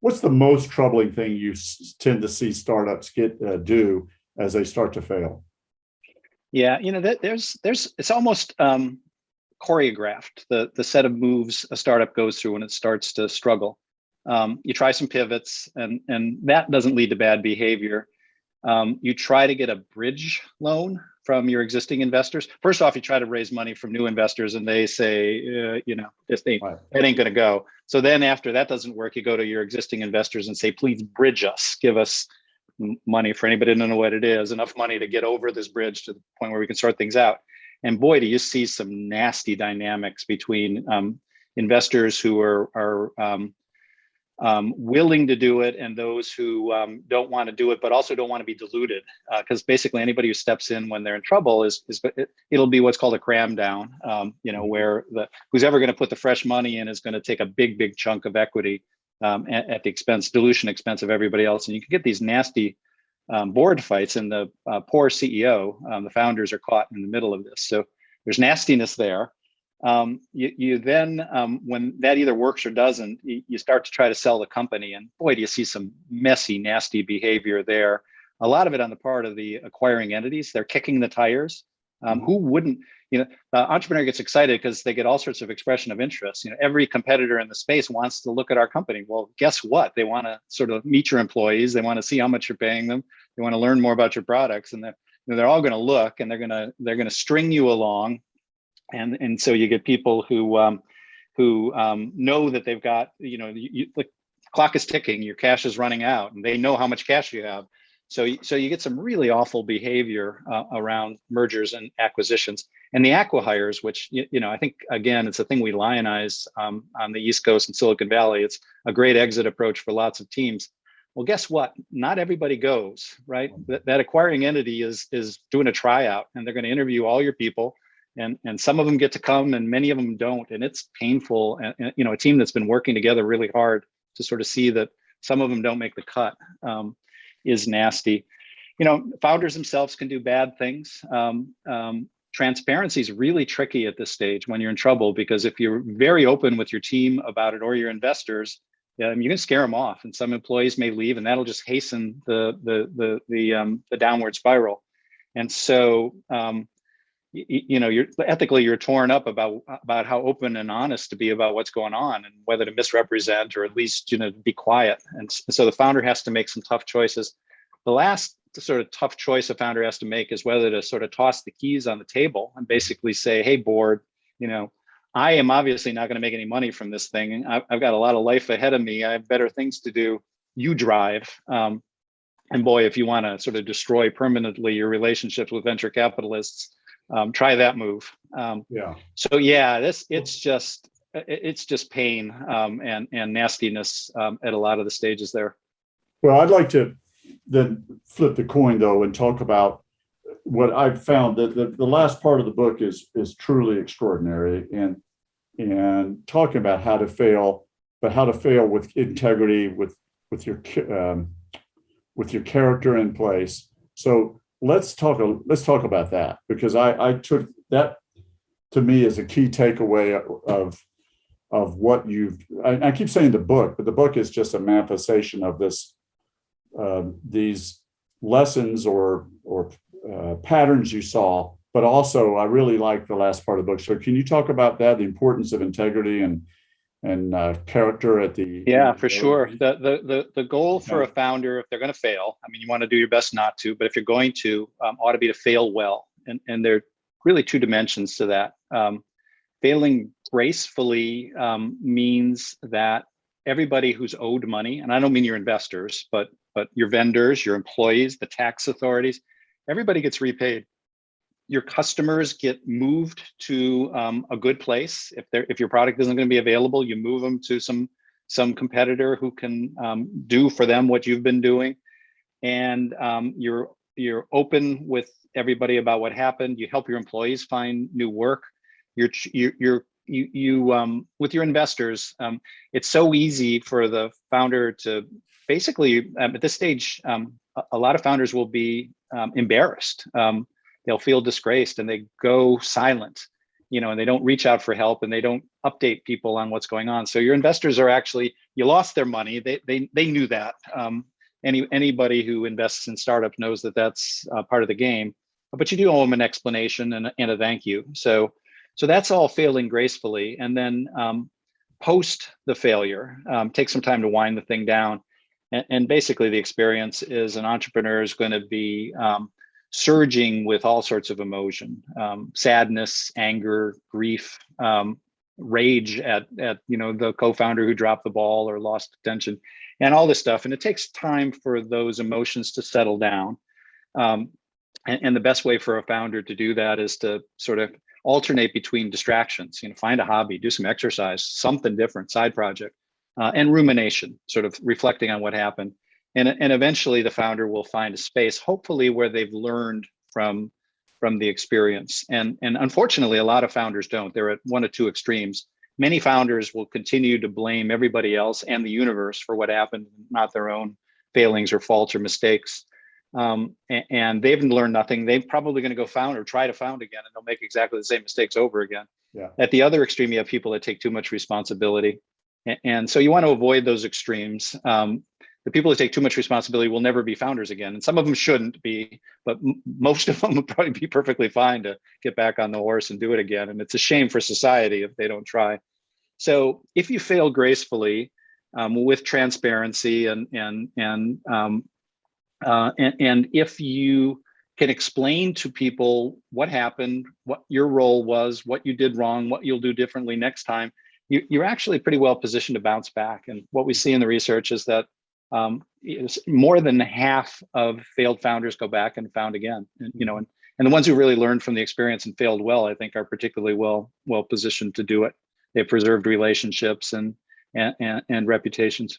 what's the most troubling thing you tend to see startups do as they start to fail? Yeah, there's it's almost choreographed, the set of moves a startup goes through when it starts to struggle. You try some pivots, and that doesn't lead to bad behavior. You try to get a bridge loan from your existing investors. First off, you try to raise money from new investors, and they say, this ain't, Right. it ain't going to go. So then after that doesn't work, you go to your existing investors and say, please bridge us, give us money. For anybody who doesn't know what it is, enough money to get over this bridge to the point where we can sort things out. And boy, do you see some nasty dynamics between investors who are willing to do it and those who don't want to do it, but also don't want to be diluted. Because basically anybody who steps in when they're in trouble it'll be what's called a cram down, where who's ever going to put the fresh money in is going to take a big chunk of equity at the dilution expense of everybody else. And you can get these nasty board fights, and the poor CEO, the founders are caught in the middle of this. So there's nastiness there. You then, when that either works or doesn't, you start to try to sell the company, and boy, do you see some messy, nasty behavior there. A lot of it on the part of the acquiring entities. They're kicking the tires. Who wouldn't? The entrepreneur gets excited because they get all sorts of expression of interest. Every competitor in the space wants to look at our company. Well, guess what? They want to sort of meet your employees. They want to see how much you're paying them. They want to learn more about your products, and they're all going to look, and they're going to string you along. And so you get people who know that they've got, the clock is ticking, your cash is running out, and they know how much cash you have. So you get some really awful behavior around mergers and acquisitions. And the acqui-hires, which, I think, again, it's a thing we lionize on the East Coast and Silicon Valley. It's a great exit approach for lots of teams. Well, guess what? Not everybody goes, right? That acquiring entity is doing a tryout, and they're going to interview all your people. And some of them get to come and many of them don't. And it's painful. And a team that's been working together really hard to sort of see that some of them don't make the cut is nasty. Founders themselves can do bad things. Transparency is really tricky at this stage when you're in trouble, because if you're very open with your team about it or your investors, you can scare them off, and some employees may leave, and that'll just hasten the downward spiral. And so, you're torn up about how open and honest to be about what's going on, and whether to misrepresent or at least be quiet. And so the founder has to make some tough choices. The last sort of tough choice a founder has to make is whether to sort of toss the keys on the table and basically say, hey, board, I am obviously not going to make any money from this thing. I've got a lot of life ahead of me. I have better things to do. You drive. And boy, if you want to sort of destroy permanently your relationships with venture capitalists, try that move. So yeah, it's just pain and nastiness at a lot of the stages there. Well, I'd like to then flip the coin though and talk about what I've found, that the last part of the book is truly extraordinary, and talking about how to fail, but how to fail with integrity, with your character in place. So let's talk about that, because I took that to me as a key takeaway of what I keep saying the book, but the book is just a manifestation of these lessons or patterns you saw. But also, I really like the last part of the book. So can you talk about that, the importance of integrity and character at the— Yeah, for sure. The goal for a founder, if they're going to fail, I mean, you want to do your best not to, but if you're going to, ought to be to fail well. And there are really two dimensions to that. Failing gracefully means that everybody who's owed money, and I don't mean your investors, but your vendors, your employees, the tax authorities, everybody gets repaid. Your customers get moved to a good place. If your product isn't going to be available, you move them to some competitor who can do for them what you've been doing. And you're open with everybody about what happened. You help your employees find new work. You with your investors, it's so easy for the founder to basically at this stage, a lot of founders will be embarrassed. They'll feel disgraced and they go silent, and they don't reach out for help, and they don't update people on what's going on. So your investors are actually, you lost their money. They knew that. Anybody who invests in startup knows that that's part of the game, but you do owe them an explanation and a thank you. So that's all failing gracefully. And then post the failure, take some time to wind the thing down. And basically the experience is an entrepreneur is going to be surging with all sorts of emotion, sadness, anger, grief, rage at the co-founder who dropped the ball or lost attention, and all this stuff. And it takes time for those emotions to settle down. And the best way for a founder to do that is to sort of alternate between distractions, find a hobby, do some exercise, something different, side project, and rumination, sort of reflecting on what happened. And eventually the founder will find a space, hopefully, where they've learned from the experience. And unfortunately, a lot of founders don't. They're at one of two extremes. Many founders will continue to blame everybody else and the universe for what happened, not their own failings or faults or mistakes. And they've learned nothing. They're probably going to go found or try to found again, and they'll make exactly the same mistakes over again. Yeah. At the other extreme, you have people that take too much responsibility. And so you want to avoid those extremes. The people that take too much responsibility will never be founders again. And some of them shouldn't be, but most of them would probably be perfectly fine to get back on the horse and do it again. And it's a shame for society if they don't try. So if you fail gracefully, with transparency and if you can explain to people what happened, what your role was, what you did wrong, what you'll do differently next time, you're actually pretty well positioned to bounce back. And what we see in the research is that more than half of failed founders go back and found again. And the ones who really learned from the experience and failed well, I think, are particularly well positioned to do it. They've preserved relationships and reputations.